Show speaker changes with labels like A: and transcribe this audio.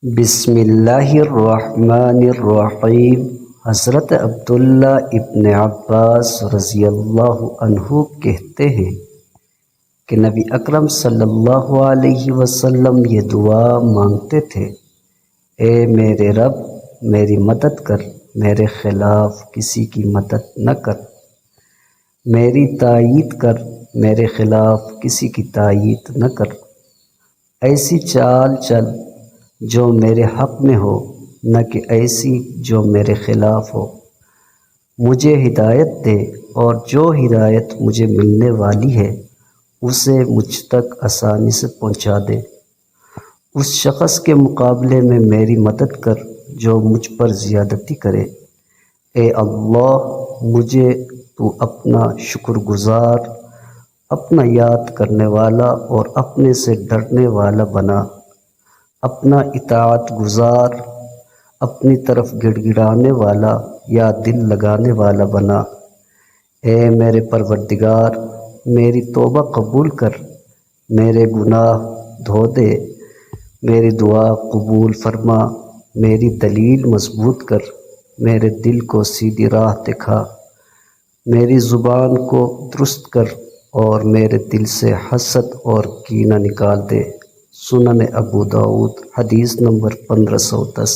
A: بسم اللہ الرحمن الرحیم۔ حضرت عبداللہ ابن عباس رضی اللہ عنہ کہتے ہیں کہ نبی اکرم صلی اللہ علیہ وسلم یہ دعا مانگتے تھے: اے میرے رب، میری مدد کر، میرے خلاف کسی کی مدد نہ کر، میری تائید کر، میرے خلاف کسی کی تائید نہ کر، ایسی چال چل جو میرے حق میں ہو، نہ کہ ایسی جو میرے خلاف ہو، مجھے ہدایت دے، اور جو ہدایت مجھے ملنے والی ہے اسے مجھ تک آسانی سے پہنچا دے۔ اس شخص کے مقابلے میں میری مدد کر جو مجھ پر زیادتی کرے۔ اے اللہ، مجھے تو اپنا شکر گزار، اپنا یاد کرنے والا اور اپنے سے ڈرنے والا بنا، اپنا اطاعت گزار، اپنی طرف گڑ گڑانے والا یا دل لگانے والا بنا۔ اے میرے پروردگار، میری توبہ قبول کر، میرے گناہ دھو دے، میری دعا قبول فرما، میری دلیل مضبوط کر، میرے دل کو سیدھی راہ دکھا، میری زبان کو درست کر، اور میرے دل سے حسد اور کینہ نکال دے۔ سنن ابو داؤد، حدیث نمبر 1510۔